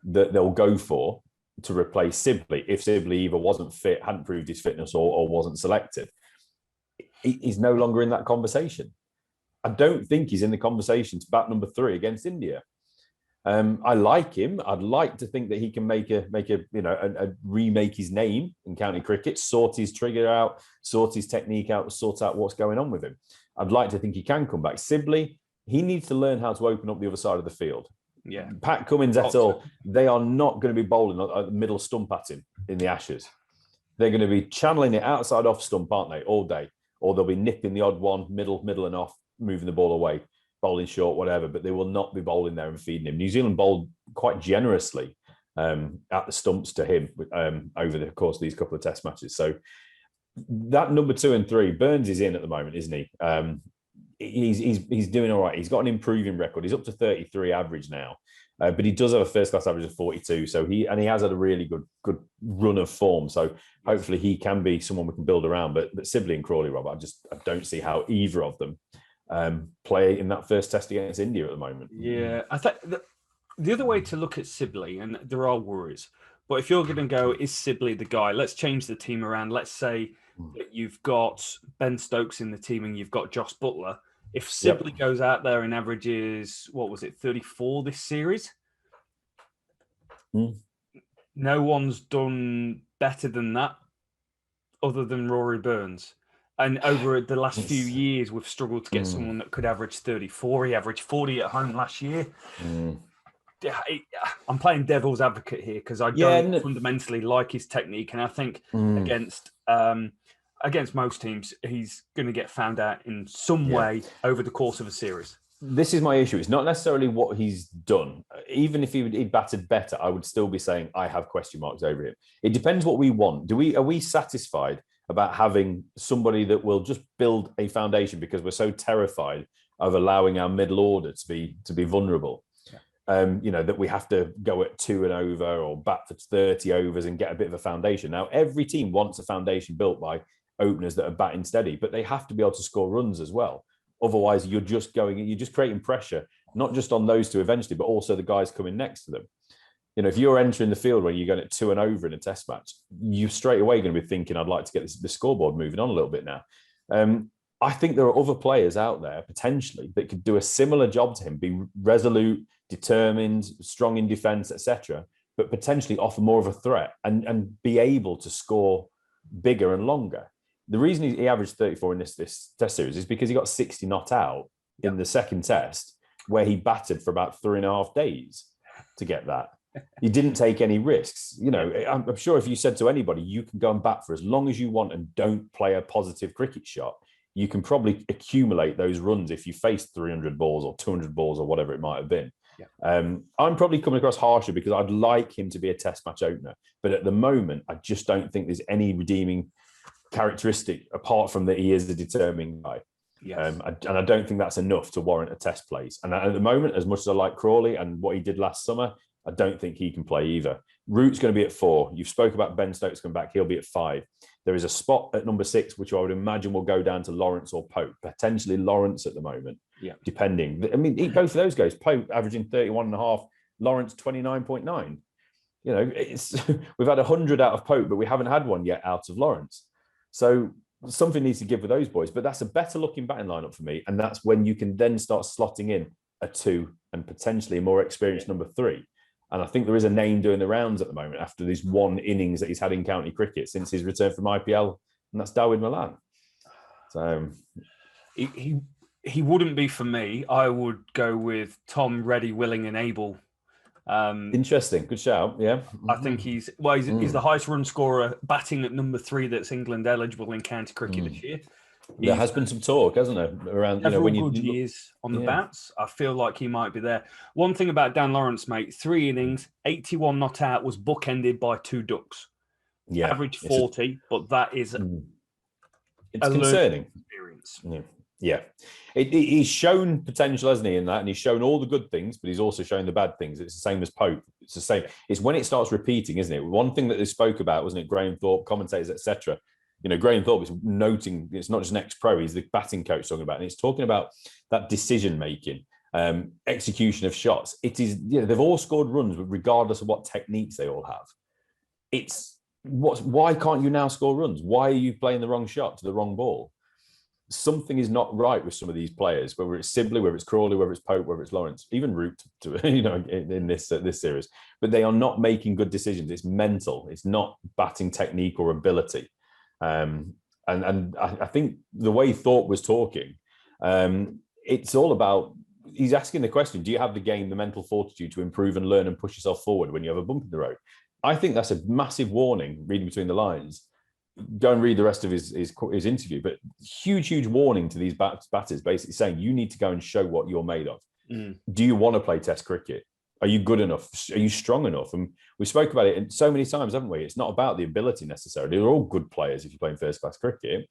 that they'll go for to replace Sibley if Sibley either wasn't fit, hadn't proved his fitness, or wasn't selected. He's no longer in that conversation. I don't think he's in the conversation to bat number 3 against India. I like him. I'd like to think that he can remake his name in county cricket, sort his trigger out, sort his technique out, sort out what's going on with him. I'd like to think he can come back. Sibley, he needs to learn how to open up the other side of the field. Yeah. Pat Cummins et al., they are not going to be bowling a middle stump at him in the Ashes. They're going to be channeling it outside off stump, aren't they, all day? Or they'll be nipping the odd one, middle and off, moving the ball away, bowling short, whatever, but they will not be bowling there and feeding him. New Zealand bowled quite generously at the stumps to him over the course of these couple of test matches. So that number 2 and 3, Burns is in at the moment, isn't he? He's doing all right. He's got an improving record. He's up to 33 average now, but he does have a first class average of 42. So he has had a really good run of form. So hopefully he can be someone we can build around. But Sibley and Crawley, Rob, I don't see how either of them play in that first test against India at the moment. Yeah, I think the other way to look at Sibley, and there are worries, but if you're going to go, is Sibley the guy? Let's change the team around. Let's say that you've got Ben Stokes in the team and you've got Josh Butler. If Sibley goes out there and averages, 34 this series? No one's done better than that other than Rory Burns. And over the last few years, we've struggled to get someone that could average 34. He averaged 40 at home last year. I'm playing devil's advocate here because I don't fundamentally like his technique. And I think against most teams, he's going to get found out in some way over the course of a series. This is my issue. It's not necessarily what he's done. Even if he'd batted better, I would still be saying I have question marks over him. It depends what we want. Are we satisfied about having somebody that will just build a foundation because we're so terrified of allowing our middle order to be vulnerable? That we have to go at 2 and over or bat for 30 overs and get a bit of a foundation. Now, every team wants a foundation built by openers that are batting steady, but they have to be able to score runs as well. Otherwise, you're just creating pressure, not just on those 2 eventually, but also the guys coming next to them. If you're entering the field where you're going at 2 and over in a test match, you straight away going to be thinking, I'd like to get the scoreboard moving on a little bit now. I think there are other players out there potentially that could do a similar job to him, be resolute, determined, strong in defence, etc., but potentially offer more of a threat and be able to score bigger and longer. The reason he averaged 34 in this test series is because he got 60 not out in the second test, where he batted for about 3.5 days to get that. He didn't take any risks. I'm sure if you said to anybody, you can go and bat for as long as you want and don't play a positive cricket shot, you can probably accumulate those runs if you face 300 balls or 200 balls or whatever it might have been. I'm probably coming across harsher because I'd like him to be a test match opener. But at the moment, I just don't think there's any redeeming characteristic apart from that he is the determining guy. Yes. And I don't think that's enough to warrant a test place. And at the moment, as much as I like Crawley and what he did last summer, I don't think he can play either. Root's going to be at 4. You've spoke about Ben Stokes coming back. He'll be at 5. There is a spot at number 6, which I would imagine will go down to Lawrence or Pope, potentially Lawrence at the moment, depending. I mean, both of those guys, Pope averaging 31.5, Lawrence 29.9. You know, we've had 100 out of Pope, but we haven't had one yet out of Lawrence. So something needs to give with those boys. But that's a better looking batting lineup for me. And that's when you can then start slotting in a 2 and potentially a more experienced number 3. And I think there is a name doing the rounds at the moment after this one innings that he's had in county cricket since his return from IPL, and that's Dawid Malan. So he wouldn't be for me. I would go with Tom, ready, willing, and able. Interesting, good shout. Yeah, I think he's the highest run scorer, batting at number 3. That's England eligible in county cricket this year. There has been some talk, hasn't there, around when you good years on the bats. I feel like he might be there. One thing about Dan Lawrence, mate, 3 innings, 81 not out, was bookended by 2 ducks. Yeah, average 40, but that is it's concerning experience. Yeah. He's shown potential, hasn't he, in that, and he's shown all the good things, but he's also shown the bad things. It's the same as Pope. It's the same. It's when it starts repeating, isn't it? One thing that they spoke about, wasn't it? Graham Thorpe, commentators, etc. You know, Graham Thorpe is noting it's not just an ex-pro, he's the batting coach talking about it. And it's talking about that decision-making, execution of shots. It is, they've all scored runs regardless of what techniques they all have. Why can't you now score runs? Why are you playing the wrong shot to the wrong ball? Something is not right with some of these players, whether it's Sibley, whether it's Crawley, whether it's Pope, whether it's Lawrence, even Root, in this series. But they are not making good decisions. It's mental. It's not batting technique or ability. And I think the way Thorpe was talking, it's all about, he's asking the question, do you have the mental fortitude to improve and learn and push yourself forward when you have a bump in the road? I think that's a massive warning, reading between the lines. Go and read the rest of his interview, but huge warning to these batters, basically saying you need to go and show what you're made of. Do you want to play Test cricket? Are you good enough? Are you strong enough? And we spoke about it so many times, haven't we? It's not about the ability necessarily. They're all good players if you're playing first class cricket.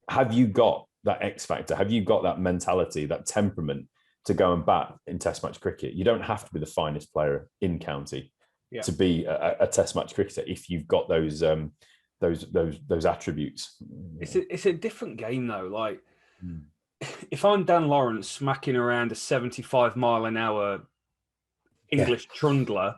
Have you got that X factor? Have you got that mentality, that temperament to go and bat in Test match cricket? You don't have to be the finest player in county to be a Test match cricketer if you've got those attributes. It's a different game though. Like if I'm Dan Lawrence smacking around a 75 mile an hour English trundler,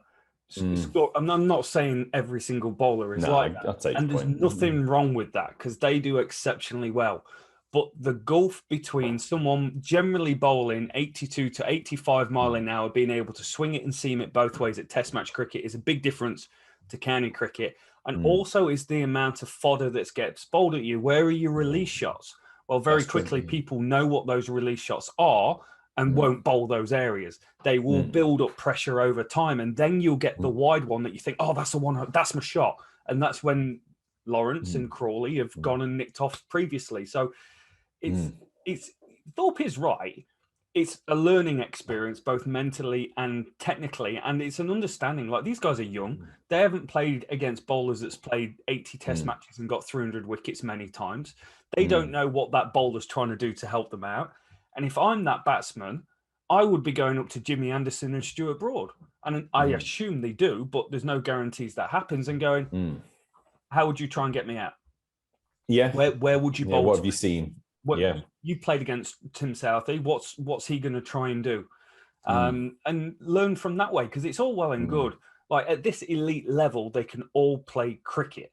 I'm not saying every single bowler is like that, and there's nothing wrong with that because they do exceptionally well. But the gulf between someone generally bowling 82 to 85 mile an hour, being able to swing it and seam it both ways at Test match cricket is a big difference to county cricket. And also is the amount of fodder that gets bowled at you. Where are your release shots? Well, very quickly, people know what those release shots are and won't bowl those areas. They will build up pressure over time, and then you'll get the wide one that you think, oh, that's the one, that's my shot. And that's when Lawrence and Crawley have gone and nicked off previously. So it's Thorpe is right. It's a learning experience, both mentally and technically, and it's an understanding. Like, these guys are young. They haven't played against bowlers that's played 80 Test matches and got 300 wickets many times. They don't know what that bowler's trying to do to help them out. And if I'm that batsman, I would be going up to Jimmy Anderson and Stuart Broad. And I assume they do, but there's no guarantees that happens, and going, how would you try and get me out? Yeah. Where would you bowl? What have you seen? You played against Tim Southey. What's he going to try and do? And learn from that way, because it's all well and good. Like, at this elite level, they can all play cricket.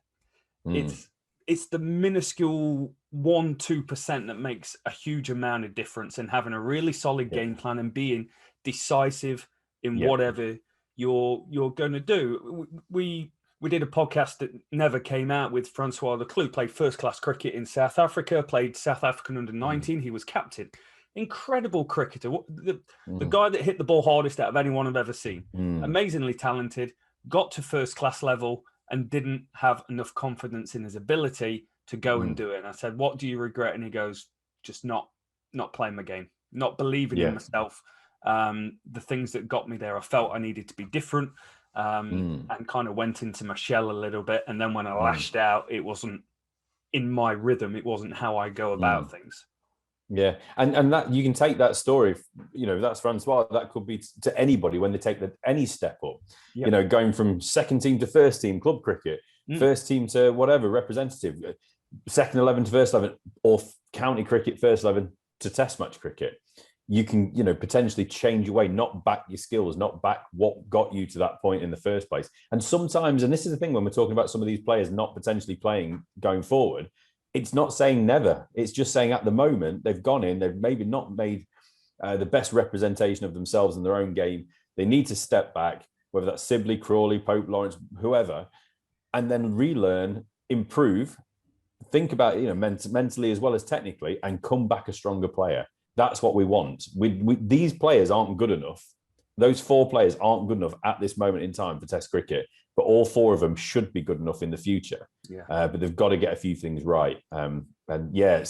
It's the minuscule 1-2% that makes a huge amount of difference in having a really solid game plan and being decisive in whatever you're going to do. We did a podcast that never came out with Francois Leclue, played first-class cricket in South Africa, played South African under-19. He was captain. Incredible cricketer. The guy that hit the ball hardest out of anyone I've ever seen. Amazingly talented, got to first-class level and didn't have enough confidence in his ability to go and do it. And I said, what do you regret? And he goes, just not playing my game, not believing in myself The things that got me there, I felt I needed to be different, and kind of went into my shell a little bit. And then when I lashed out, it wasn't in my rhythm. It wasn't how I go about things. Yeah, and that you can take that story, that's Francois. That could be to anybody when they take any step up. Yep. Going from second team to first team club cricket, first team to whatever representative, second 11 to first 11, or county cricket first 11 to test match cricket. You can, potentially change your way, not back your skills, not back what got you to that point in the first place. And sometimes, and this is the thing when we're talking about some of these players not potentially playing going forward, it's not saying never. It's just saying at the moment they've gone in, they've maybe not made the best representation of themselves in their own game. They need to step back, whether that's Sibley, Crawley, Pope, Lawrence, whoever, and then relearn, improve, think about mentally as well as technically, and come back a stronger player. That's what we want. These players aren't good enough. Those 4 players aren't good enough at this moment in time for Test cricket, but all 4 of them should be good enough in the future. Yeah. But they've got to get a few things right. And yeah,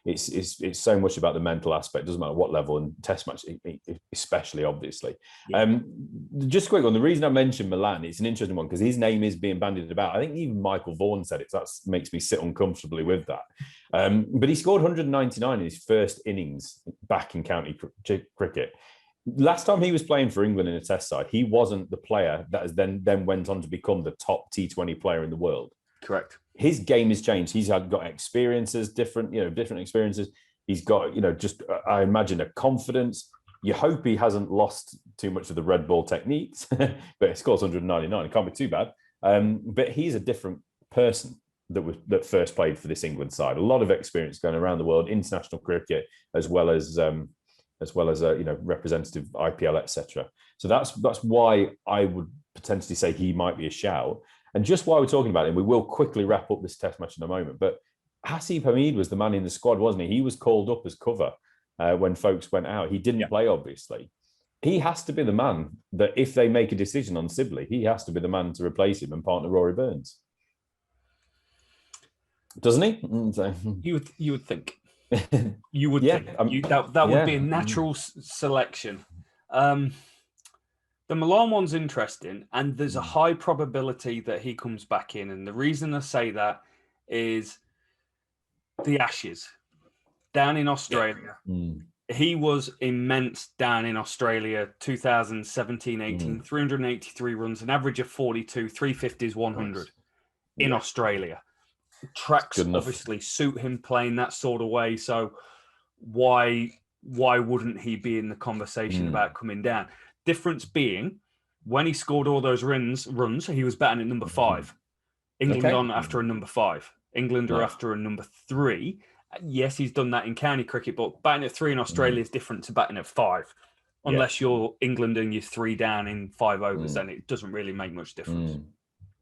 it's so much about the mental aspect. It doesn't matter what level, and Test match especially, obviously. Yeah. Just quick on the reason I mentioned Milan, it's an interesting one because his name is being bandied about. I think even Michael Vaughan said it. So that makes me sit uncomfortably with that. But he scored 199 in his first innings back in county cricket. Last time he was playing for England in a Test side, he wasn't the player that has then went on to become the top T20 player in the world. Correct. His game has changed. He's got experiences, different experiences. He's got, just, I imagine, a confidence. You hope he hasn't lost too much of the red ball techniques, but he scores 199. It can't be too bad. But he's a different person that first played for this England side. A lot of experience going around the world, international cricket, as well as representative IPL, etc. So that's why I would potentially say he might be a shout. And just while we're talking about him, we will quickly wrap up this Test match in a moment. But Hasib Hamid was the man in the squad, wasn't he? He was called up as cover when folks went out. He didn't play, obviously. He has to be the man that if they make a decision on Sibley, he has to be the man to replace him and partner Rory Burns. Doesn't he? You would think. You would think that would be a natural selection. The Milan one's interesting, and there's a high probability that he comes back in. And the reason I say that is the Ashes down in Australia. He was immense down in Australia, 2017-18, 383 runs, an average of 42, 350s, 100 in Australia. Tracks obviously suit him playing that sort of way. So why wouldn't he be in the conversation about coming down? Difference being, when he scored all those runs, he was batting at number 5. England on after a number 5. England are after a number 3. Yes, he's done that in county cricket, but batting at 3 in Australia is different to batting at 5. Unless you're England and you're 3 down in 5 overs, then it doesn't really make much difference.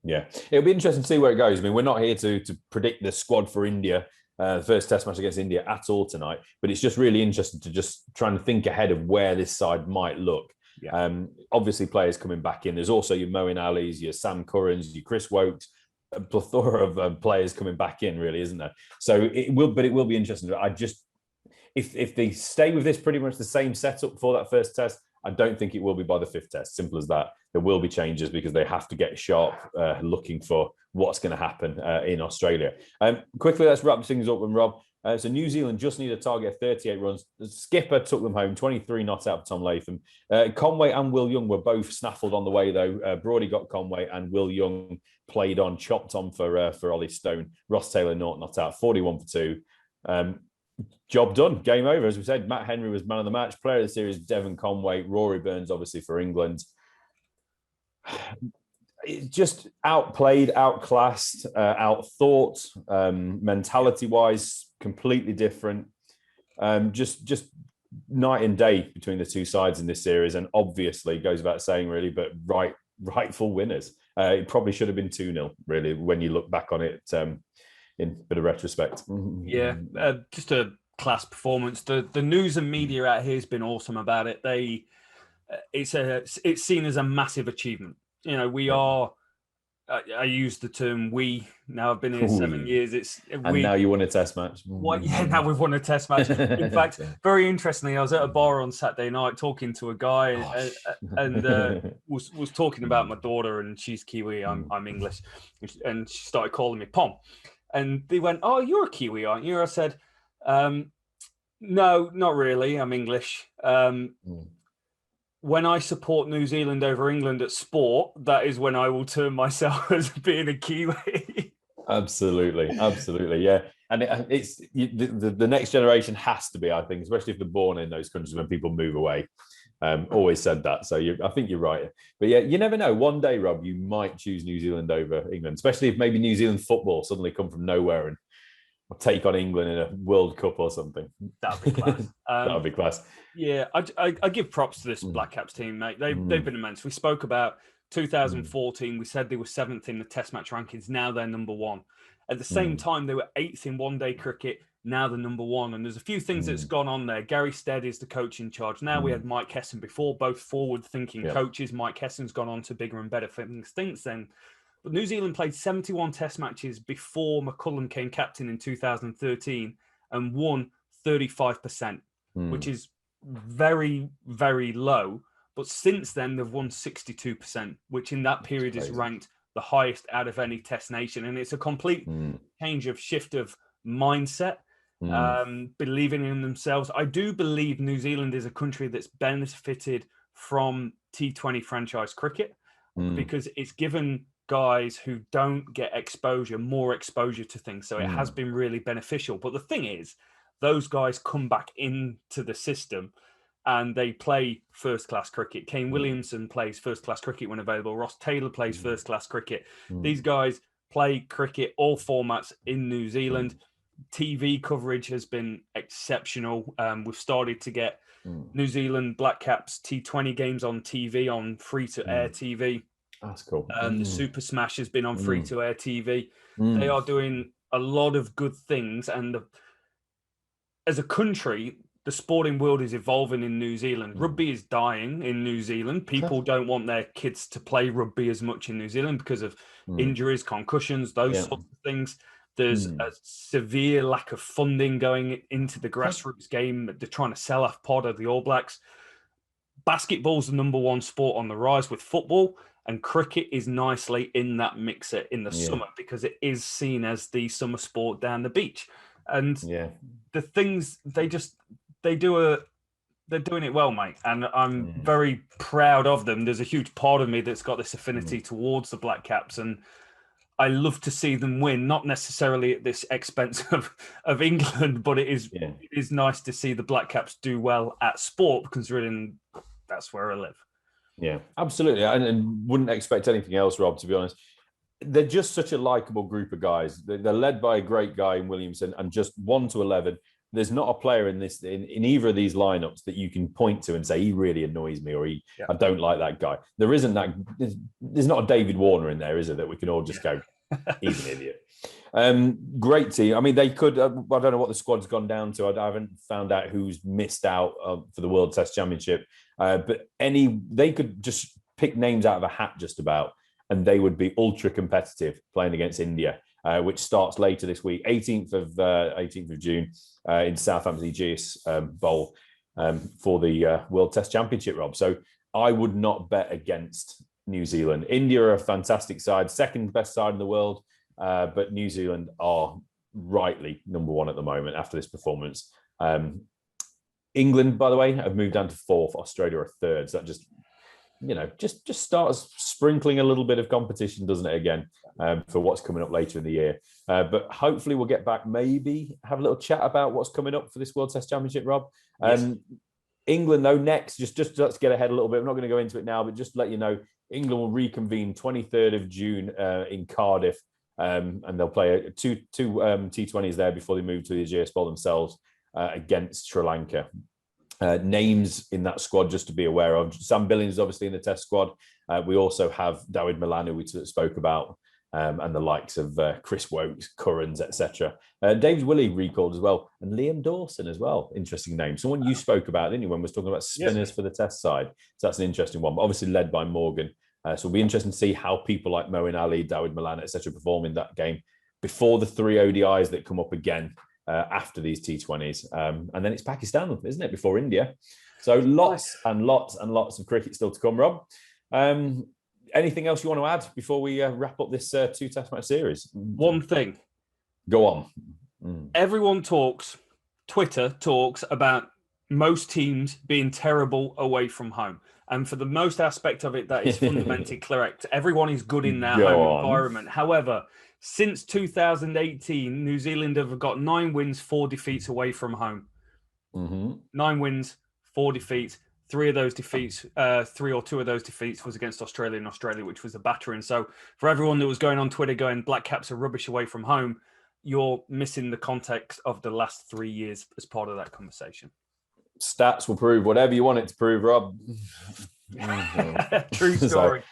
Yeah, it'll be interesting to see where it goes. I mean, we're not here to predict the squad for India, the first Test match against India at all tonight, but it's just really interesting to just try and think ahead of where this side might look. Yeah. Obviously, players coming back in. There's also your Moeen Ali's, your Sam Currans, your Chris Woakes, a plethora of players coming back in, really, isn't there? So it will be interesting. I just, if they stay with this pretty much the same setup for that first Test, I don't think it will be by the 5th Test. Simple as that. There will be changes because they have to get sharp, looking for what's going to happen in Australia. Quickly, let's wrap things up. And Rob, so New Zealand just need a target of 38 runs. The skipper took them home, 23 not out for Tom Latham. Conway and Will Young were both snaffled on the way, though. Broady got Conway and Will Young played on, chopped on for Ollie Stone. Ross Taylor not out, 41 for 2. Job done, game over. As we said, Matt Henry was man of the match. Player of the series, Devon Conway. Rory Burns, obviously, for England. Just outplayed, outclassed, outthought, mentality-wise, completely different. Just night and day between the two sides in this series, and obviously goes without saying, really, but rightful winners. It probably should have been 2-0, really, when you look back on it in a bit of retrospect. Yeah, just a class performance. The news and media out here has been awesome about it. It's seen as a massive achievement. We are I use the term we. Now I've been here 7 years. It's and we. now you won a test match. What? Yeah, now we've won a test match. In fact, very interestingly, I was at a bar on Saturday night talking to a guy and was talking about my daughter, and she's Kiwi. I'm English, and she started calling me Pom, and they went, "Oh, you're a Kiwi, aren't you?" I said, "No, not really. I'm English." When I support New Zealand over England at sport, that is when I will term myself as being a Kiwi. Absolutely, yeah. And it's the next generation has to be, I think, especially if they're born in those countries when people move away. Always said that. So I think you're right. But yeah, you never know. One day, Rob, you might choose New Zealand over England, especially if maybe New Zealand football suddenly come from nowhere and take on England in a World Cup or something. That'd be class. That'd be class. Yeah, I give props to this Black Caps team, mate. They've been immense. We spoke about 2014. We said they were 7th in the Test match rankings. Now they're number 1. At the same time, they were 8th in one-day cricket. Now they're number 1. And there's a few things that's gone on there. Gary Stead is the coach in charge. Now we had Mike Hesson before, both forward-thinking coaches. Mike Hesson's gone on to bigger and better things since then. But New Zealand played 71 Test matches before McCullum came captain in 2013 and won 35%, which is very, very low. But since then, they've won 62%, which in that period is ranked the highest out of any Test nation. And it's a complete shift of mindset, believing in themselves. I do believe New Zealand is a country that's benefited from T20 franchise cricket because it's given guys who don't get exposure more exposure to things. So it has been really beneficial. But the thing is, those guys come back into the system and they play first-class cricket. Kane Williamson plays first-class cricket when available. Ross Taylor plays first-class cricket. These guys play cricket, all formats in New Zealand. TV coverage has been exceptional. We've started to get New Zealand Black Caps T20 games on TV, on free-to-air TV. That's cool. The Super Smash has been on free-to-air TV. They are doing a lot of good things. And as a country, the sporting world is evolving in New Zealand. Rugby is dying in New Zealand. People don't want their kids to play rugby as much in New Zealand because of injuries, concussions, those sorts of things. There's a severe lack of funding going into the grassroots game. They're trying to sell off pod of the All Blacks. Basketball's the number 1 sport on the rise with football, and cricket is nicely in that mixer in the summer because it is seen as the summer sport down the beach. And the things they're doing it well, mate. And I'm very proud of them. There's a huge part of me that's got this affinity towards the Black Caps, and I love to see them win, not necessarily at this expense of England, but it is nice to see the Black Caps do well at sport, considering that's where I live. Yeah, absolutely. And wouldn't expect anything else, Rob, to be honest. They're just such a likable group of guys. They're led by a great guy in Williamson, and just 1 to 11. There's not a player in either of these lineups that you can point to and say he really annoys me, or I don't like that guy. There isn't that. There's not a David Warner in there, is there, that we can all just go, he's an idiot. Great team. I mean, they could. I don't know what the squad's gone down to. I haven't found out who's missed out for the World Test Championship. But they could just pick names out of a hat, just about, and they would be ultra competitive playing against India, which starts later this week, 18th of June, in Southampton Aegis Bowl for the World Test Championship, Rob. So I would not bet against New Zealand. India are a fantastic side, second best side in the world, but New Zealand are rightly number 1 at the moment after this performance. England, by the way, have moved down to 4th. Australia are 3rd. So that just starts sprinkling a little bit of competition, doesn't it, again, for what's coming up later in the year. But hopefully we'll get back, maybe have a little chat about what's coming up for this World Test Championship, Rob. England, though, next, just let's get ahead a little bit. I'm not going to go into it now, but just to let you know, England will reconvene 23rd of June in Cardiff, and they'll play two T20s there before they move to the Ajaz Patel themselves against Sri Lanka. Names in that squad just to be aware of. Sam Billings obviously in the Test squad. We also have Dawid Malan, who we spoke about, and the likes of Chris Woakes, Currans, etc. David Willey recalled as well, and Liam Dawson as well. Interesting name. Someone you spoke about, didn't you, when we were talking about spinners for the Test side? So that's an interesting one. But obviously led by Morgan So it'll be interesting to see how people like Moeen Ali, Dawid Malan, etc. perform in that game before the 3 ODIs that come up again after these T20s. And then it's Pakistan, isn't it, before India? So lots and lots and lots of cricket still to come, Rob. Anything else you want to add before we wrap up this 2 Test match series? One thing. Go on. Everyone Twitter talks about most teams being terrible away from home. And for the most aspect of it, that is fundamentally correct. Everyone is good in their home environment. However, since 2018, New Zealand have got 9 wins, 4 defeats away from home. 9 wins, 4 defeats. 3 of those defeats, 3 or 2 of those defeats was against Australia, which was a battering. So for everyone that was going on Twitter going, Black Caps are rubbish away from home, you're missing the context of the last 3 years as part of that conversation. Stats will prove whatever you want it to prove, Rob. True story.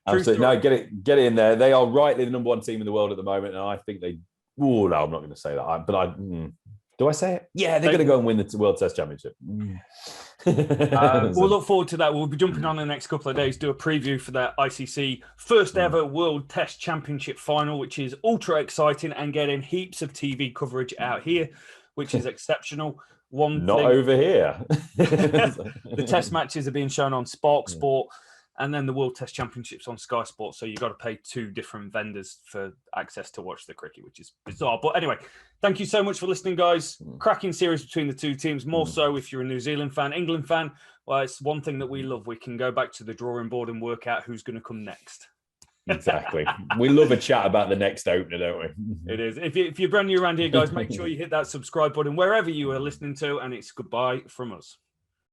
Absolutely. No, get it in there. They are rightly the number 1 team in the world at the moment, and I think they. Oh no, I'm not going to say that. Do I say it? Yeah, they're going to go and win the World Test Championship. We'll look forward to that. We'll be jumping on in the next couple of days, do a preview for that ICC first ever World Test Championship final, which is ultra exciting and getting heaps of TV coverage out here, which is exceptional. Over here. The Test matches are being shown on Spark Sport, and then the World Test Championships on Sky Sports. So you've got to pay 2 different vendors for access to watch the cricket, which is bizarre. But anyway, thank you so much for listening, guys. Cracking series between the 2 teams, more so if you're a New Zealand fan. England fan, well, it's one thing that we love. We can go back to the drawing board and work out who's going to come next. Exactly. We love a chat about the next opener, don't we? It is. If you're brand new around here, guys, make sure you hit that subscribe button wherever you are listening to, and it's goodbye from us.